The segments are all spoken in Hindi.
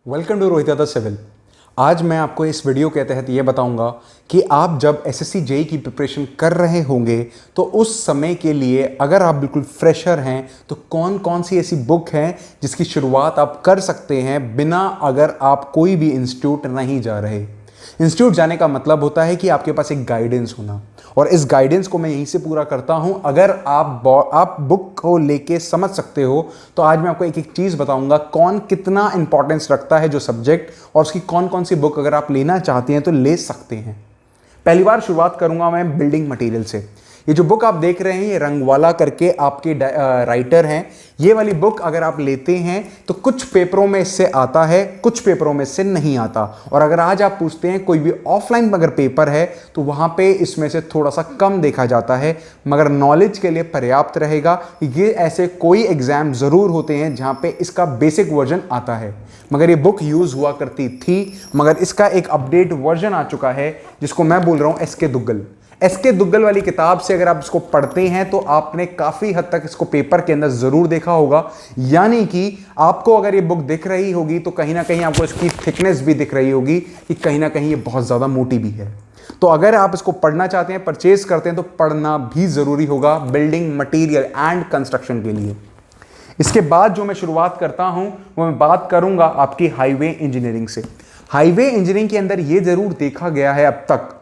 Welcome to Rohit Yadav civil. आज मैं आपको इस वीडियो के तहत ये बताऊंगा कि आप जब एसएससी जेईई की प्रिपरेशन कर रहे होंगे तो उस समय के लिए अगर आप बिल्कुल फ्रेशर हैं तो कौन कौन सी ऐसी बुक हैं जिसकी शुरुआत आप कर सकते हैं बिना अगर आप कोई भी इंस्टीट्यूट नहीं जा रहे। इंस्टीट्यूट जाने का मतलब होता है कि आपके पास एक गाइडेंस होना, और इस गाइडेंस को मैं यहीं से पूरा करता हूं। अगर आप बुक को लेके समझ सकते हो तो आज मैं आपको एक एक चीज़ बताऊंगा कौन कितना इंपॉर्टेंस रखता है जो सब्जेक्ट, और उसकी कौन कौन सी बुक अगर आप लेना चाहते हैं तो ले सकते हैं। पहली बार शुरुआत करूंगा मैं बिल्डिंग मटेरियल से। ये जो बुक आप देख रहे हैं ये रंगवाला करके आपके राइटर हैं। ये वाली बुक अगर आप लेते हैं तो कुछ पेपरों में इससे आता है, कुछ पेपरों में इससे नहीं आता। और अगर आज आप पूछते हैं कोई भी ऑफलाइन अगर पेपर है तो वहां पे इसमें से थोड़ा सा कम देखा जाता है, मगर नॉलेज के लिए पर्याप्त रहेगा। ये ऐसे कोई एग्जाम जरूर होते हैं जहां पे इसका बेसिक वर्जन आता है, मगर ये बुक यूज हुआ करती थी, मगर इसका एक अपडेट वर्जन आ चुका है जिसको मैं बोल रहा हूं एसके दुग्गल। एसके दुग्गल वाली किताब से अगर आप इसको पढ़ते हैं तो आपने काफी हद तक इसको पेपर के अंदर जरूर देखा होगा। यानी कि आपको अगर ये बुक दिख रही होगी तो कहीं ना कहीं आपको इसकी थिकनेस भी दिख रही होगी कि कहीं ना कहीं ये बहुत ज्यादा मोटी भी है। तो अगर आप इसको पढ़ना चाहते हैं, परचेज करते हैं, तो पढ़ना भी जरूरी होगा बिल्डिंग मटीरियल एंड कंस्ट्रक्शन के लिए। इसके बाद जो मैं शुरुआत करता हूं वो मैं बात करूंगा आपकी हाईवे इंजीनियरिंग से। हाईवे इंजीनियरिंग के अंदर यह जरूर देखा गया है अब तक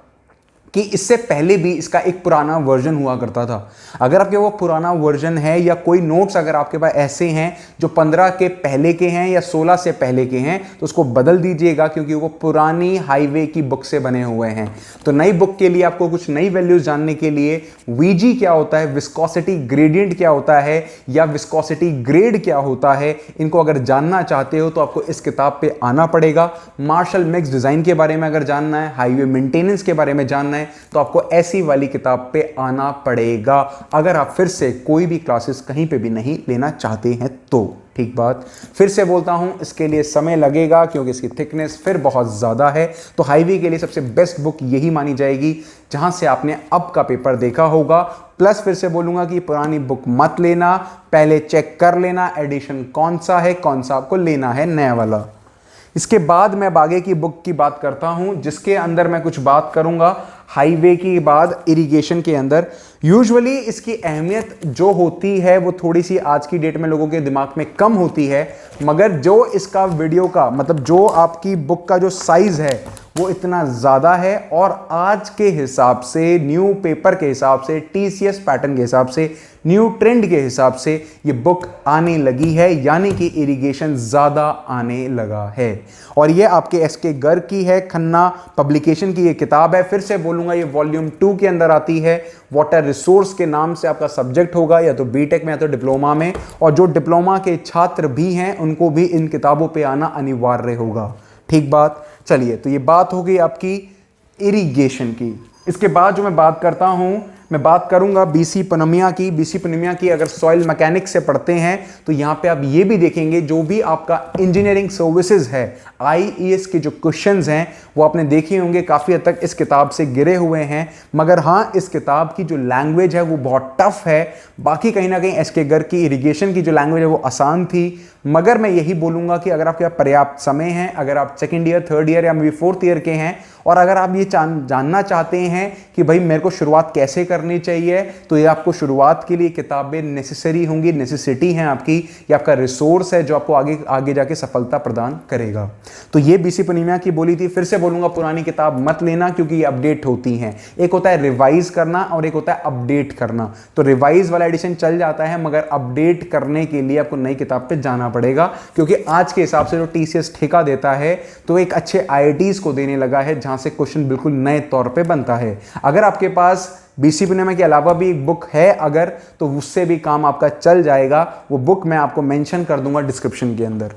कि इससे पहले भी इसका एक पुराना वर्जन हुआ करता था। अगर आपके वो पुराना वर्जन है या कोई नोट्स अगर आपके पास ऐसे हैं जो 15 के पहले के हैं या 16 से पहले के हैं तो उसको बदल दीजिएगा, क्योंकि वो पुरानी हाईवे की बुक से बने हुए हैं। तो नई बुक के लिए आपको कुछ नई वैल्यूज जानने के लिए वीजी क्या होता है, विस्कोसिटी ग्रेडियंट क्या होता है, या विस्कोसिटी ग्रेड क्या होता है, इनको अगर जानना चाहते हो तो आपको इस किताब पे आना पड़ेगा। मार्शल मिक्स डिजाइन के बारे में अगर जानना है, हाईवे मेंटेनेंस के बारे में जानना है, तो आपको ऐसी वाली किताब पे आना पड़ेगा अगर आप फिर से कोई भी क्लासेस कहीं पे भी नहीं लेना चाहते हैं तो। ठीक बात, फिर से बोलता हूं इसके लिए समय लगेगा क्योंकि इसकी थिकनेस फिर बहुत ज्यादा है। तो हाईवे के लिए सबसे बेस्ट बुक यही मानी जाएगी जहां से आपने अब का पेपर देखा होगा। प्लस फिर से बोलूंगा कि पुरानी बुक मत लेना, पहले चेक कर लेना एडिशन कौन सा है, कौन सा आपको लेना है नया वाला। इसके बाद मैं आगे की बुक की बात करता हूं जिसके अंदर मैं कुछ बात करूंगा हाईवे की बाद इरिगेशन के अंदर। यूजुअली इसकी अहमियत जो होती है वो थोड़ी सी आज की डेट में लोगों के दिमाग में कम होती है, मगर जो इसका वीडियो का मतलब जो आपकी बुक का जो साइज है वो इतना ज़्यादा है, और आज के हिसाब से न्यू पेपर के हिसाब से, टीसीएस पैटर्न के हिसाब से, न्यू ट्रेंड के हिसाब से ये बुक आने लगी है, यानी कि इरिगेशन ज़्यादा आने लगा है। और ये आपके एसके गर्ग की है, खन्ना पब्लिकेशन की ये किताब है। फिर से बोलूँगा ये वॉल्यूम 2 के अंदर आती है। वाटर रिसोर्स के नाम से आपका सब्जेक्ट होगा या तो बीटेक में या तो डिप्लोमा में, और जो डिप्लोमा के छात्र भी हैं उनको भी इन किताबों पे आना अनिवार्य होगा। ठीक बात, चलिए तो ये बात हो गई आपकी इरिगेशन की। इसके बाद जो मैं बात करता हूं, मैं बात करूंगा बीसी पनमिया की। बीसी पनमिया की अगर सॉइल मैकेनिक्स से पढ़ते हैं तो यहां पे आप ये भी देखेंगे जो भी आपका इंजीनियरिंग सर्विसेज है, आईईएस के जो क्वेश्चंस हैं वो आपने देखे होंगे, काफी हद तक इस किताब से गिरे हुए हैं। मगर हाँ, इस किताब की जो लैंग्वेज है वो बहुत टफ है। बाकी कहीं ना कहीं एसके गर्ग की इरिगेशन की जो लैंग्वेज है वो आसान थी। मगर मैं यही बोलूंगा कि अगर आपके पास पर्याप्त समय है, अगर आप सेकेंड ईयर, थर्ड ईयर या मे बी फोर्थ ईयर के हैं, और अगर आप ये जानना चाहते हैं कि भाई मेरे को शुरुआत कैसे करनी चाहिए, तो ये आपको शुरुआत के लिए किताबें नेसेसरी होंगी, नेसेसिटी है आपकी, ये आपका रिसोर्स है जो आपको आगे आगे जाके सफलता प्रदान करेगा। तो ये बीसी पनमिया की बोली थी। फिर से बोलूंगा पुरानी किताब मत लेना क्योंकि ये अपडेट होती हैं। एक होता है रिवाइज करना और एक होता है अपडेट करना। तो रिवाइज वाला एडिशन चल जाता है, मगर अपडेट करने के लिए आपको नई किताब पे जाना पड़ेगा, क्योंकि आज के हिसाब से जो टीसीएस ठेका देता है तो एक अच्छे आईआईटीज को देने लगा है जहां से क्वेश्चन बिल्कुल नए तौर पे बनता है। अगर आपके पास बीसी पनमिया के अलावा भी एक बुक है अगर, तो उससे भी काम आपका चल जाएगा। वो बुक मैं आपको मेंशन कर दूंगा डिस्क्रिप्शन के अंदर।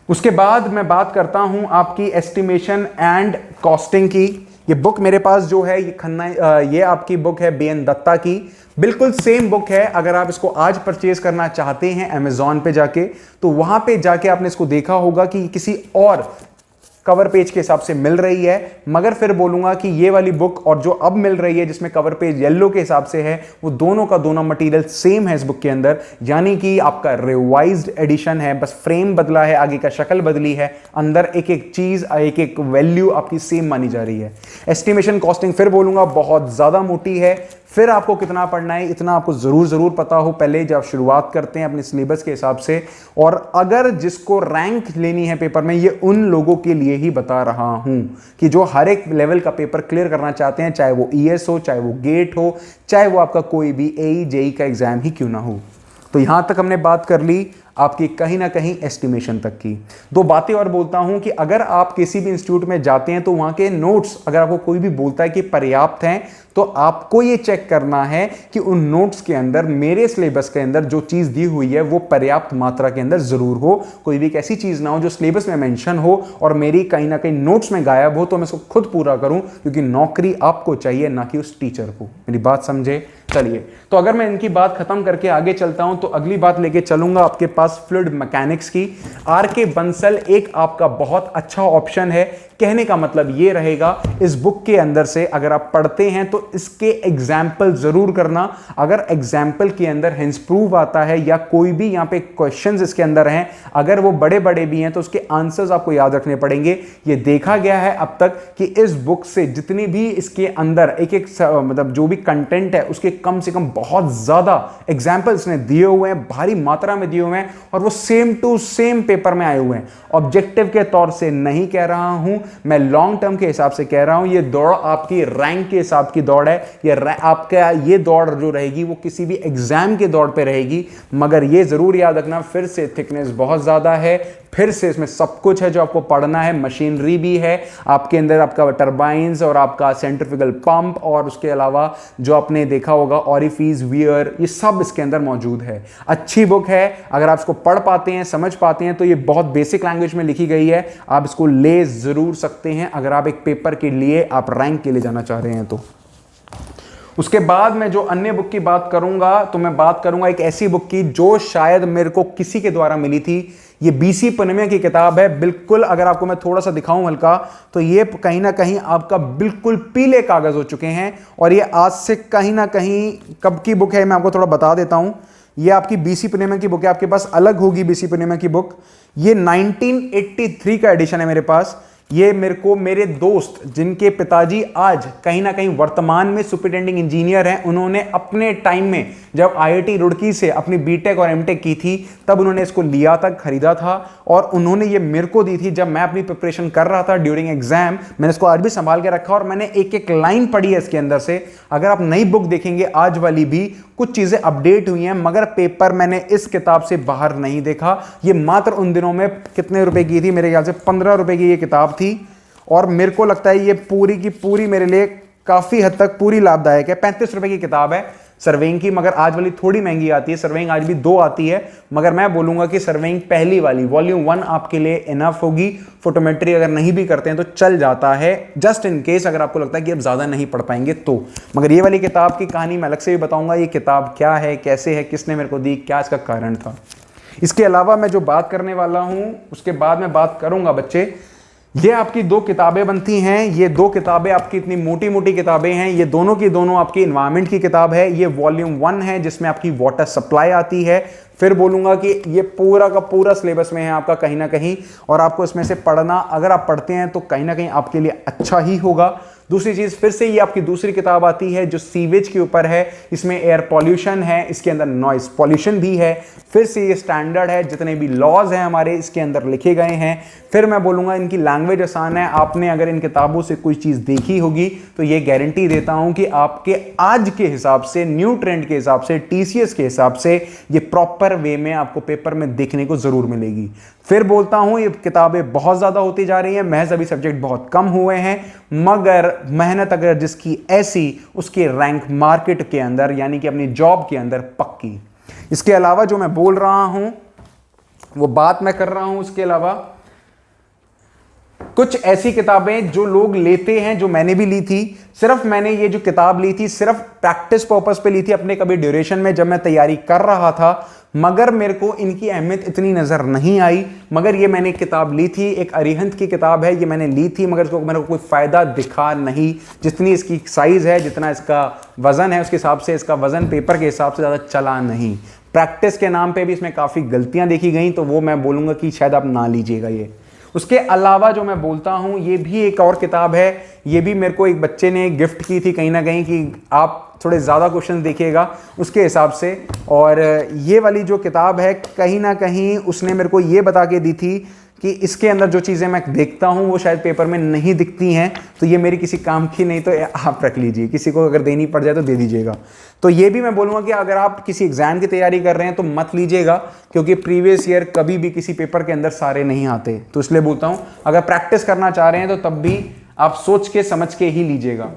उसके बाद मैं बात करता हूं आपकी एस्टिमेशन एंड कॉस्टिंग की। ये बुक मेरे पास जो है ये आपकी बुक है बीएन दत्ता की। बिल्कुल सेम बुक है। अगर आप इसको आज परचेज करना चाहते हैं अमेजॉन पे जाके, तो वहां पे जाके आपने इसको देखा होगा कि किसी और कवर पेज के हिसाब से मिल रही है, मगर फिर बोलूंगा कि ये वाली बुक और जो अब मिल रही है जिसमें कवर पेज येलो के हिसाब से है, वो दोनों का दोनों मटेरियल सेम है इस बुक के अंदर, यानी कि आपका रिवाइज्ड एडिशन है, बस फ्रेम बदला है, आगे का शक्ल बदली है, अंदर एक एक चीज एक एक वैल्यू आपकी सेम मानी जा रही है। एस्टिमेशन कॉस्टिंग फिर बोलूंगा बहुत ज्यादा मोटी है। फिर आपको कितना पढ़ना है इतना आपको जरूर पता हो पहले, जब शुरुआत करते हैं अपने सिलेबस के हिसाब से। और अगर जिसको रैंक लेनी है पेपर में, ये उन लोगों के लिए ही बता रहा हूं कि जो हर एक लेवल का पेपर क्लियर करना चाहते हैं, चाहे वो ईएस हो, चाहे वो गेट हो, चाहे वो आपका कोई भी एई जेई का एग्जाम ही क्यों ना हो। तो यहां तक हमने बात कर ली आपकी कहीं ना कहीं एस्टिमेशन तक की। दो बातें और बोलता हूं कि अगर आप किसी भी इंस्टीट्यूट में जाते हैं तो वहां के नोट्स अगर आपको कोई भी बोलता है कि पर्याप्त हैं, तो आपको यह चेक करना है कि उन नोट्स के अंदर मेरे सिलेबस के अंदर जो चीज दी हुई है वो पर्याप्त मात्रा के अंदर जरूर हो। कोई भी एक ऐसी चीज ना हो जो सिलेबस में मेंशन हो और मेरी कहीं ना कहीं नोट्स में गायब हो, तो मैं इसको खुद पूरा करूं, क्योंकि नौकरी आपको चाहिए ना कि उस टीचर को। मेरी बात समझे? चलिए, तो अगर मैं इनकी बात खत्म करके आगे चलता हूं तो अगली बात लेके चलूंगा आपके पास फ्लूइड मैकेनिक्स की। आरके बंसल एक आपका बहुत अच्छा ऑप्शन है। कहने का मतलब ये रहेगा, इस बुक के अंदर से अगर आप पढ़ते हैं तो इसके एग्जाम्पल जरूर करना। अगर एग्जाम्पल के अंदर हिंस प्रूव आता है या कोई भी यहां पे क्वेश्चंस इसके अंदर हैं, अगर वो बड़े बड़े भी हैं तो उसके आंसर्स आपको याद रखने पड़ेंगे। ये देखा गया है अब तक कि इस बुक से जितनी भी इसके अंदर एक एक मतलब जो भी कंटेंट है उसके कम से कम बहुत ज्यादा एग्जाम्पल्स ने दिए हुए हैं, भारी मात्रा में दिए हुए हैं, और वो सेम टू सेम पेपर में आए हुए हैं। ऑब्जेक्टिव के तौर से नहीं कह रहा हूं मैं, लॉन्ग टर्म के हिसाब से कह रहा हूं। ये दौड़ आपकी रैंक के हिसाब की दौड़ है। ये आपका ये दौड़ जो रहेगी वो किसी भी एग्जाम के दौड़ पे रहेगी, मगर ये जरूर याद रखना फिर से थिकनेस बहुत ज्यादा है, फिर से इसमें सब कुछ है जो आपको पढ़ना है। मशीनरी भी है आपके अंदर, आपका टरबाइंस और आपका सेंट्रीफ्यूगल पंप, और उसके अलावा जो आपने देखा होगा ऑरिफिस, वियर, ये सब इसके अंदर मौजूद है। अच्छी बुक है, अगर आप इसको पढ़ पाते हैं, समझ पाते हैं, तो ये बहुत बेसिक लैंग्वेज में लिखी गई है। आप इसको ले जरूर सकते हैं अगर आप एक पेपर के लिए आप रैंक के लिए जाना चाह रहे हैं तो। उसके बाद मैं जो अन्य बुक की बात करूंगा तो मैं बात करूंगा एक ऐसी बुक की जो शायद मेरे को किसी के द्वारा मिली थी। ये बीसी पनमे की किताब है। बिल्कुल अगर आपको मैं थोड़ा सा दिखाऊं हल्का, तो ये कहीं ना कहीं आपका बिल्कुल पीले कागज हो चुके हैं, और ये आज से कहीं ना कहीं कब की बुक है मैं आपको थोड़ा बता देता हूं। ये आपकी बीसी पनमे की बुक है, आपके पास अलग होगी बीसी पनमे की बुक। ये 1983 का एडिशन है मेरे पास। ये मेरे को मेरे दोस्त जिनके पिताजी आज कहीं ना कहीं वर्तमान में सुपरिटेंडिंग इंजीनियर हैं, उन्होंने अपने टाइम में जब आईआईटी रुड़की से अपनी बीटेक और एमटेक की थी तब उन्होंने इसको लिया था, खरीदा था, और उन्होंने ये मेरे को दी थी जब मैं अपनी प्रिपरेशन कर रहा था ड्यूरिंग एग्जाम। मैंने इसको आज भी संभाल के रखा और मैंने एक एक लाइन पढ़ी है इसके अंदर से। अगर आप नई बुक देखेंगे आज वाली भी कुछ चीजें अपडेट हुई हैं, मगर पेपर मैंने इस किताब से बाहर नहीं देखा। ये मात्र उन दिनों में कितने रुपए की थी, मेरे ख्याल से 15 रुपए की ये किताब थी, और मेरे को लगता है ये पूरी की पूरी मेरे लिए काफी हद तक पूरी लाभदायक है। 35 रुपए की किताब है सर्वेइंग की, मगर आज वाली थोड़ी महंगी आती है। सर्वेइंग आज भी 2 आती है, मगर मैं बोलूंगा कि सर्वेइंग पहली वाली वॉल्यूम 1 आपके लिए इनफ होगी। फोटोमेट्री अगर नहीं भी करते हैं तो चल जाता है, जस्ट इन केस अगर आपको लगता है कि आप ज्यादा नहीं पढ़ पाएंगे तो। मगर ये वाली किताब की कहानी मैं अलग से भी बताऊंगा, ये किताब क्या है, कैसे है, किसने मेरे को दी, क्या इसका कारण था। इसके अलावा मैं जो बात करने वाला हूं उसके बाद मैं बात करूंगा बच्चे, ये आपकी 2 किताबें बनती हैं। ये 2 किताबें आपकी इतनी मोटी मोटी किताबें हैं। ये दोनों की दोनों आपकी एनवायरनमेंट की किताब है। ये वॉल्यूम 1 है जिसमें आपकी वाटर सप्लाई आती है। फिर बोलूंगा कि ये पूरा का पूरा सिलेबस में है आपका कहीं ना कहीं, और आपको इसमें से पढ़ना, अगर आप पढ़ते हैं तो कहीं ना कहीं आपके लिए अच्छा ही होगा। दूसरी चीज, फिर से ये आपकी दूसरी किताब आती है जो सीवेज के ऊपर है। इसमें एयर पॉल्यूशन है, इसके अंदर नॉइस पॉल्यूशन भी है। फिर से ये स्टैंडर्ड है, जितने भी लॉज हैं हमारे इसके अंदर लिखे गए हैं। फिर मैं बोलूंगा इनकी लैंग्वेज आसान है। आपने अगर इन किताबों से कोई चीज देखी होगी तो ये गारंटी देता हूं कि आपके आज के हिसाब से, न्यू ट्रेंड के हिसाब से, टीसीएस के हिसाब से ये प्रॉपर वे में आपको पेपर में देखने को जरूर मिलेगी। फिर बोलता हूं ये किताबें बहुत ज्यादा होती जा रही हैं, महज अभी सब्जेक्ट बहुत कम हुए हैं, मगर मेहनत अगर जिसकी ऐसी, उसकी रैंक मार्केट के अंदर यानी कि अपनी जॉब के अंदर पक्की। इसके अलावा जो मैं बोल रहा हूं वो बात मैं कर रहा हूं, इसके अलावा कुछ ऐसी किताबें जो लोग लेते हैं, जो मैंने भी ली थी, सिर्फ मैंने ये जो किताब ली थी सिर्फ प्रैक्टिस पर्पस पे ली थी, अपने कभी ड्यूरेशन में जब मैं तैयारी कर रहा था, मगर मेरे को इनकी अहमियत इतनी नजर नहीं आई। मगर ये मैंने किताब ली थी, एक अरिहंत की किताब है, ये मैंने ली थी, मगर इसको मेरे को कोई फायदा दिखा नहीं। जितनी इसकी साइज है, जितना इसका वजन है, उसके हिसाब से इसका वजन पेपर के हिसाब से ज्यादा चला नहीं। प्रैक्टिस के नाम पे भी इसमें काफी गलतियां देखी गई, तो वो मैं बोलूंगा कि शायद आप ना लीजिएगा ये। उसके अलावा जो मैं बोलता हूं, ये भी एक और किताब है, ये भी मेरे को एक बच्चे ने गिफ्ट की थी कहीं ना कहीं, कि आप थोड़े ज़्यादा क्वेश्चन देखिएगा उसके हिसाब से। और ये वाली जो किताब है, कहीं ना कहीं उसने मेरे को ये बता के दी थी कि इसके अंदर जो चीज़ें मैं देखता हूँ वो शायद पेपर में नहीं दिखती हैं, तो ये मेरी किसी काम की नहीं, तो आप रख लीजिए, किसी को अगर देनी पड़ जाए तो दे दीजिएगा। तो ये भी मैं बोलूँगा कि अगर आप किसी एग्जाम की तैयारी कर रहे हैं तो मत लीजिएगा, क्योंकि प्रीवियस ईयर कभी भी किसी पेपर के अंदर सारे नहीं आते। तो इसलिए बोलता हूँ अगर प्रैक्टिस करना चाह रहे हैं तो तब भी आप सोच के समझ के ही लीजिएगा।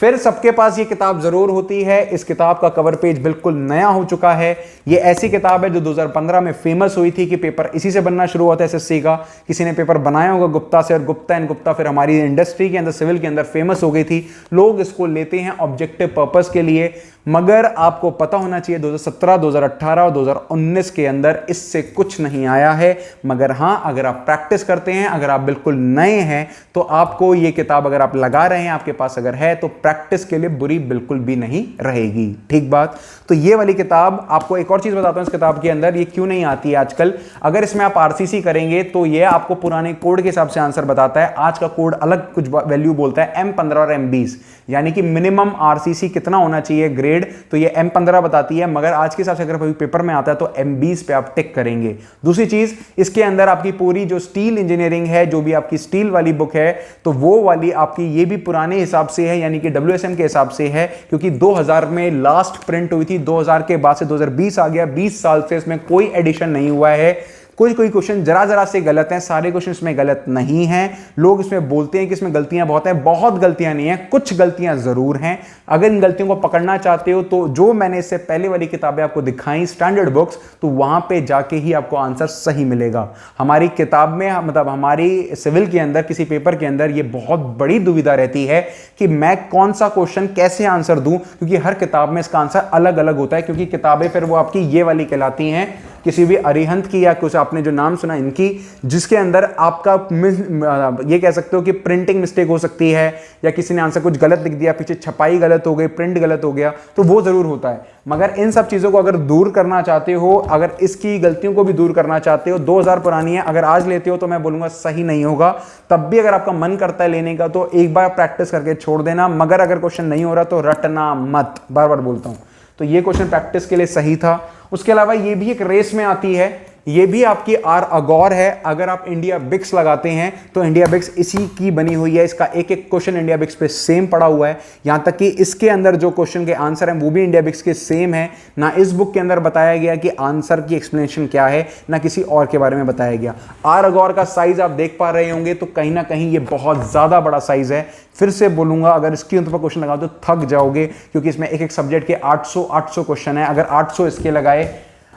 फिर सबके पास ये किताब जरूर होती है। इस किताब का कवर पेज बिल्कुल नया हो चुका है। ये ऐसी किताब है जो 2015 में फेमस हुई थी कि पेपर इसी से बनना शुरू हुआ था एसएससी का। किसी ने पेपर बनाया होगा गुप्ता से, और गुप्ता एंड गुप्ता फिर हमारी इंडस्ट्री के अंदर, सिविल के अंदर फेमस हो गई थी। लोग इसको लेते हैं ऑब्जेक्टिव पर्पस के लिए, मगर आपको पता होना चाहिए 2017, 2018 और 2019 के अंदर इससे कुछ नहीं आया है। मगर हाँ, अगर आप प्रैक्टिस करते हैं, अगर आप बिल्कुल नए हैं, तो आपको ये किताब अगर आप लगा रहे हैं, आपके पास अगर है, तो प्रैक्टिस के लिए बुरी बिल्कुल भी नहीं रहेगी। ठीक बात। तो ये वाली किताब, आपको एक और चीज बताता हूं इस किताब के अंदर ये क्यों नहीं आती है आजकल। अगर इसमें आप आरसीसी करेंगे तो ये आपको पुराने कोड के हिसाब से आंसर बताता है। आज का कोड अलग कुछ वैल्यू बोलता है, M15 और M20, यानी कि मिनिमम आरसीसी कितना होना चाहिए ग्रेड, तो ये M15 बताती है। मगर आज के हिसाब से अगर पेपर में आता है तो M20 पे आप टिक करेंगे। दूसरी चीज, इसके अंदर आपकी पूरी जो स्टील इंजीनियरिंग है, जो भी आपकी स्टील वाली बुक है, तो वो वाली आपकी ये भी पुराने हिसाब से है, यानी कि WSM के हिसाब से है, क्योंकि 2000 में लास्ट प्रिंट हुई थी। 2000 के बाद से 2020 आ गया, 20 साल से इसमें कोई एडिशन नहीं हुआ है। कोई क्वेश्चन जरा से गलत हैं, सारे क्वेश्चन इसमें गलत नहीं हैं। लोग इसमें बोलते हैं कि इसमें गलतियां बहुत हैं, बहुत गलतियां नहीं हैं, कुछ गलतियां जरूर हैं। अगर इन गलतियों को पकड़ना चाहते हो तो जो मैंने इससे पहले वाली किताबें आपको दिखाई स्टैंडर्ड बुक्स, तो वहां पे जाके ही आपको आंसर सही मिलेगा। हमारी किताब में, मतलब हमारी सिविल के अंदर, किसी पेपर के अंदर ये बहुत बड़ी दुविधा रहती है कि मैं कौन सा क्वेश्चन कैसे आंसर दूं, क्योंकि हर किताब में इसका आंसर अलग अलग होता है। क्योंकि किताबें फिर वो आपकी ये वाली कहलाती हैं, किसी भी अरिहंत की या कुछ आपने जो नाम सुना इनकी, जिसके अंदर आपका ये कह सकते हो कि प्रिंटिंग मिस्टेक हो सकती है, या किसी ने आंसर कुछ गलत लिख दिया, पीछे छपाई गलत हो गई, प्रिंट गलत हो गया, तो वो जरूर होता है। मगर इन सब चीजों को अगर दूर करना चाहते हो, अगर इसकी गलतियों को भी दूर करना चाहते हो, 2000 पुरानी है, अगर आज लेते हो तो मैं बोलूंगा सही नहीं होगा। तब भी अगर आपका मन करता है लेने का तो एक बार प्रैक्टिस करके छोड़ देना, मगर अगर क्वेश्चन नहीं हो रहा तो रटना मत, बार बार बोलता हूं। तो ये क्वेश्चन प्रैक्टिस के लिए सही था। उसके अलावा ये भी एक रेस में आती है, ये भी आपकी आर अगौर है। अगर आप इंडिया बिक्स लगाते हैं तो इंडिया बिक्स इसी की बनी हुई है, इसका एक एक क्वेश्चन इंडिया बिक्स पे सेम पड़ा हुआ है। यहां तक कि इसके अंदर जो क्वेश्चन के आंसर हैं वो भी इंडिया बिक्स के सेम है। ना इस बुक के अंदर बताया गया कि आंसर की एक्सप्लेनेशन क्या है, ना किसी और के बारे में बताया गया। आर अगौर का साइज आप देख पा रहे होंगे, तो कहीं ना कहीं ये बहुत ज्यादा बड़ा साइज है। फिर से बोलूंगा, अगर इसके ऊपर क्वेश्चन लगाओ तो थक जाओगे, क्योंकि इसमें एक एक सब्जेक्ट के 800 क्वेश्चन है। अगर 800 इसके लगाए,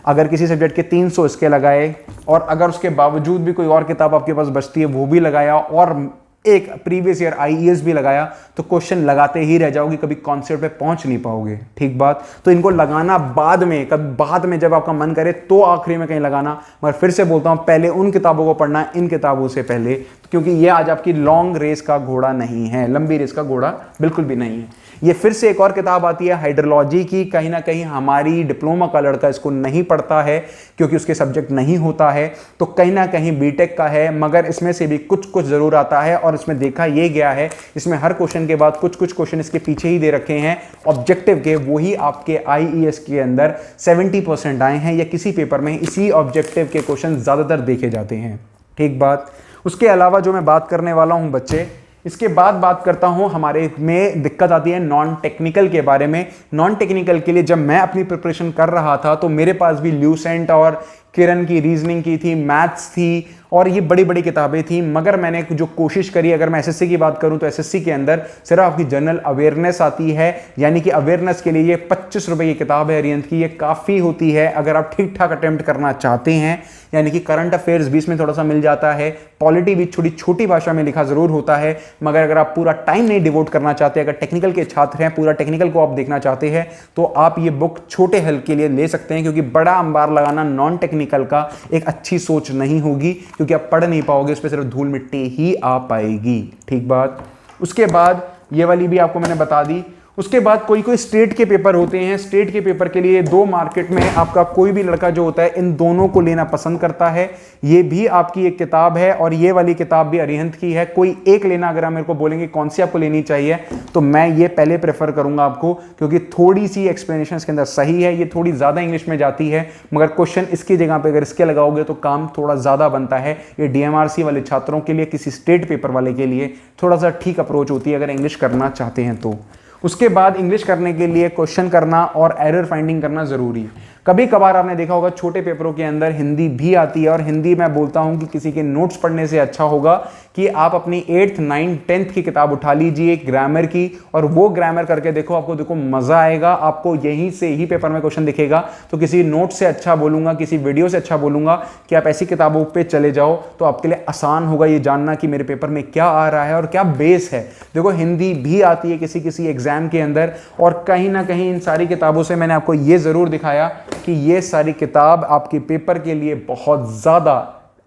अगर किसी सब्जेक्ट के 300 इसके लगाए, और अगर उसके बावजूद भी कोई और किताब आपके पास बचती है वो भी लगाया, और एक प्रीवियस ईयर IES भी लगाया, तो क्वेश्चन लगाते ही रह जाओगे, कभी कॉन्सेप्ट पे पहुंच नहीं पाओगे। ठीक बात। तो इनको लगाना बाद में, कभी बाद में जब आपका मन करे तो आखिरी में कहीं लगाना। मगर फिर से बोलता हूं, पहले उन किताबों को पढ़ना इन किताबों से पहले, क्योंकि ये आज आपकी लॉन्ग रेस का घोड़ा नहीं है, लंबी रेस का घोड़ा बिल्कुल भी नहीं है। ये फिर से एक और किताब आती है हाइड्रोलॉजी की। कहीं ना कहीं हमारी डिप्लोमा का लड़का इसको नहीं पढ़ता है, क्योंकि उसके सब्जेक्ट नहीं होता है, तो कहीं ना कहीं बीटेक का है। मगर इसमें से भी कुछ कुछ जरूर आता है, और इसमें देखा यह गया है, इसमें हर क्वेश्चन के बाद कुछ कुछ क्वेश्चन इसके पीछे ही दे रखे हैं ऑब्जेक्टिव के, वही आपके IES के अंदर 70% आए हैं, या किसी पेपर में इसी ऑब्जेक्टिव के क्वेश्चन ज्यादातर देखे जाते हैं। ठीक बात। उसके अलावा जो मैं बात करने वाला हूं बच्चे, इसके बाद बात करता हूं, हमारे में दिक्कत आती है नॉन टेक्निकल के बारे में। नॉन टेक्निकल के लिए जब मैं अपनी प्रिपरेशन कर रहा था तो मेरे पास भी ल्यूसेंट और किरण की रीजनिंग की थी, मैथ्स थी, और ये बड़ी बड़ी किताबें थी। मगर मैंने जो कोशिश करी, अगर मैं एसएससी की बात करूं तो एसएससी के अंदर सिर्फ आपकी जनरल अवेयरनेस आती है, यानी कि अवेयरनेस के लिए ये 25 रुपए की किताब है अरिहंत की, ये काफ़ी होती है अगर आप ठीक ठाक अटेम्प्ट करना चाहते हैं। यानी कि करंट अफेयर्स बीच में थोड़ा सा मिल जाता है, पॉलिटी भी छोटी छोटी भाषा में लिखा जरूर होता है, मगर अगर आप पूरा टाइम नहीं डिवोट करना चाहते, अगर टेक्निकल के छात्र हैं, पूरा टेक्निकल को आप देखना चाहते हैं, तो आप ये बुक छोटे हल के लिए ले सकते हैं, क्योंकि बड़ा अंबार लगाना नॉन टेक्निकल का एक अच्छी सोच नहीं होगी, क्योंकि आप पढ़ नहीं पाओगे, उस पर सिर्फ धूल मिट्टी ही आ पाएगी। ठीक बात। उसके बाद ये वाली भी आपको मैंने बता दी। उसके बाद कोई कोई स्टेट के पेपर होते हैं, स्टेट के पेपर के लिए दो मार्केट में आपका कोई भी लड़का जो होता है इन दोनों को लेना पसंद करता है। ये भी आपकी एक किताब है और ये वाली किताब भी अरिहंत की है। कोई एक लेना, अगर आप मेरे को बोलेंगे कौन सी आपको लेनी चाहिए, तो मैं ये पहले प्रेफर करूंगा आपको, क्योंकि थोड़ी सी एक्सप्लेनेशन इसके अंदर सही है, ये थोड़ी ज्यादा इंग्लिश में जाती है, मगर क्वेश्चन इसकी जगह पे अगर इसके लगाओगे तो काम थोड़ा ज्यादा बनता है। ये डीएमआरसी वाले छात्रों के लिए, किसी स्टेट पेपर वाले के लिए थोड़ा सा ठीक अप्रोच होती है अगर इंग्लिश करना चाहते हैं तो। उसके बाद इंग्लिश करने के लिए क्वेश्चन करना और एरर फाइंडिंग करना जरूरी है। कभी कभार आपने देखा होगा छोटे पेपरों के अंदर हिंदी भी आती है, और हिंदी मैं बोलता हूं कि किसी के नोट्स पढ़ने से अच्छा होगा कि आप अपनी 8th 9th 10th की किताब उठा लीजिए ग्रामर की, और वो ग्रामर करके देखो, आपको देखो मजा आएगा। आपको यहीं से ही पेपर में क्वेश्चन दिखेगा। तो किसी नोट से अच्छा बोलूंगा, किसी वीडियो से अच्छा बोलूंगा कि आप ऐसी किताबों पे चले जाओ, तो आपके लिए आसान होगा ये जानना कि मेरे पेपर में क्या आ रहा है और क्या बेस है। देखो हिंदी भी आती है किसी किसी एग्जाम के अंदर, और कहीं ना कहीं इन सारी किताबों से मैंने आपको ये जरूर दिखाया कि ये सारी किताब आपके पेपर के लिए बहुत ज्यादा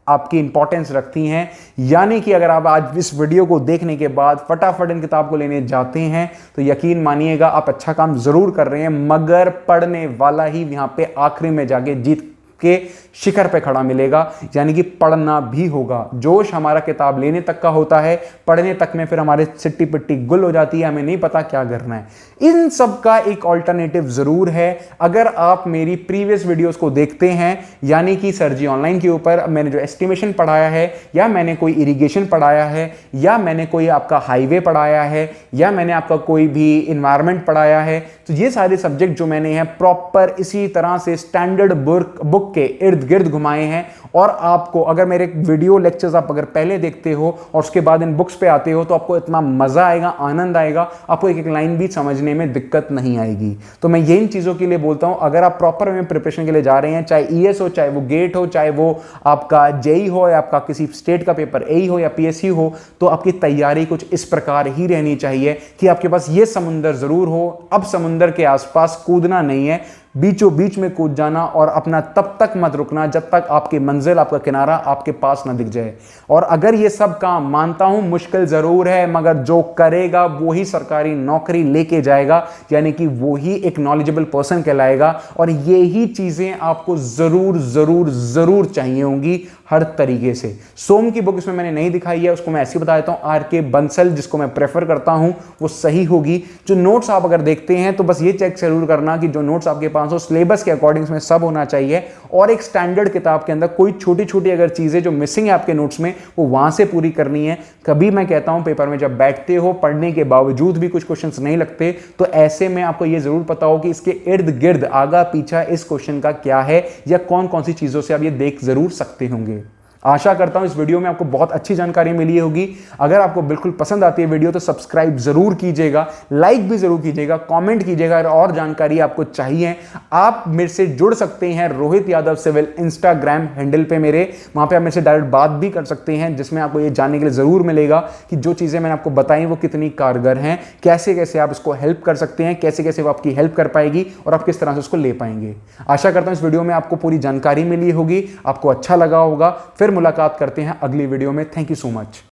आपकी इंपॉर्टेंस रखती हैं। यानी कि अगर आप आज इस वीडियो को देखने के बाद फटाफट इन किताब को लेने जाते हैं तो यकीन मानिएगा आप अच्छा काम जरूर कर रहे हैं, मगर पढ़ने वाला ही यहां पे आखिरी में जाके जीत के शिखर पे खड़ा मिलेगा। यानी कि पढ़ना भी होगा। जोश हमारा किताब लेने तक का होता है, पढ़ने तक में फिर हमारे सिट्टी पिट्टी गुल हो जाती है, हमें नहीं पता क्या करना है। इन सब का एक ऑल्टरनेटिव जरूर है। अगर आप मेरी प्रीवियस वीडियोस को देखते हैं, यानी कि सर जी ऑनलाइन के ऊपर मैंने जो एस्टिमेशन पढ़ाया है, या मैंने कोई इरिगेशन पढ़ाया है, या मैंने कोई आपका हाईवे पढ़ाया है, या मैंने आपका कोई भी इन्वायरमेंट पढ़ाया है, तो ये सारे सब्जेक्ट जो मैंने हैं प्रॉपर इसी तरह से स्टैंडर्ड बुक के इर्द गिर्द घुमाए हैं। और आपको अगर मेरे वीडियो लेक्चर्स आप अगर पहले देखते हो और उसके बाद इन बुक्स पे आते हो, तो आपको इतना मजा आएगा, आनंद आएगा, आपको एक एक लाइन भी समझने में दिक्कत नहीं आएगी। तो मैं ये इन चीजों के लिए बोलता हूं, अगर आप प्रॉपर में प्रिपरेशन के लिए जा रहे हैं, चाहे ईएस हो, चाहे वो गेट हो, चाहे वो आपका जेई हो, या आपका किसी स्टेट का पेपर एई हो या पीएससी हो, तो आपकी तैयारी कुछ इस प्रकार ही रहनी चाहिए कि आपके पास ये समुंदर जरूर हो। अब समुंदर के आसपास कूदना नहीं है, बीचों बीच में कूद जाना, और अपना तब तक मत रुकना जब तक आपकी मंजिल, आपका किनारा आपके पास ना दिख जाए। और अगर ये सब काम, मानता हूं मुश्किल जरूर है, मगर जो करेगा वो ही सरकारी नौकरी लेके जाएगा, यानी कि वो ही एक नॉलेजेबल पर्सन कहलाएगा। और ये ही चीजें आपको जरूर जरूर जरूर चाहिए होंगी हर तरीके से। सोम की बुक इसमें मैंने नहीं दिखाई है, उसको मैं ऐसे बता देता हूं, आर के बंसल जिसको मैं प्रेफर करता हूं वो सही होगी। जो नोट्स आप अगर देखते हैं तो बस ये चेक जरूर करना कि जो नोट्स आपके पास हो सिलेबस के अकॉर्डिंग में सब होना चाहिए, और एक स्टैंडर्ड किताब के अंदर कोई छोटी छोटी अगर चीजें जो मिसिंग है आपके नोट्स में, वो वहां से पूरी करनी है। कभी मैं कहता हूं पेपर में जब बैठते हो, पढ़ने के बावजूद भी कुछ क्वेश्चंस नहीं लगते, तो ऐसे में आपको ये जरूर पता हो कि इसके इर्द गिर्द आगा पीछा इस क्वेश्चन का क्या है, या कौन कौन सी चीजों से आप ये देख जरूर सकते होंगे। आशा करता हूं इस वीडियो में आपको बहुत अच्छी जानकारी मिली होगी। अगर आपको बिल्कुल पसंद आती है वीडियो तो सब्सक्राइब जरूर कीजिएगा, लाइक भी जरूर कीजिएगा, कमेंट कीजिएगा। और जानकारी आपको चाहिए, आप मेरे से जुड़ सकते हैं Rohit Yadav civil Instagram handle पे मेरे, वहां पे आप मेरे से डायरेक्ट बात भी कर सकते हैं, जिसमें आपको ये जानने के लिए जरूर मिलेगा कि जो चीजें मैंने आपको बताई वो कितनी कारगर हैं, कैसे कैसे आप इसको हेल्प कर सकते हैं, कैसे कैसे वो आपकी हेल्प कर पाएगी और आप किस तरह से उसको ले पाएंगे। आशा करता हूं इस वीडियो में आपको पूरी जानकारी मिली होगी, आपको अच्छा लगा होगा। फिर मुलाकात करते हैं अगली वीडियो में। Thank you so much.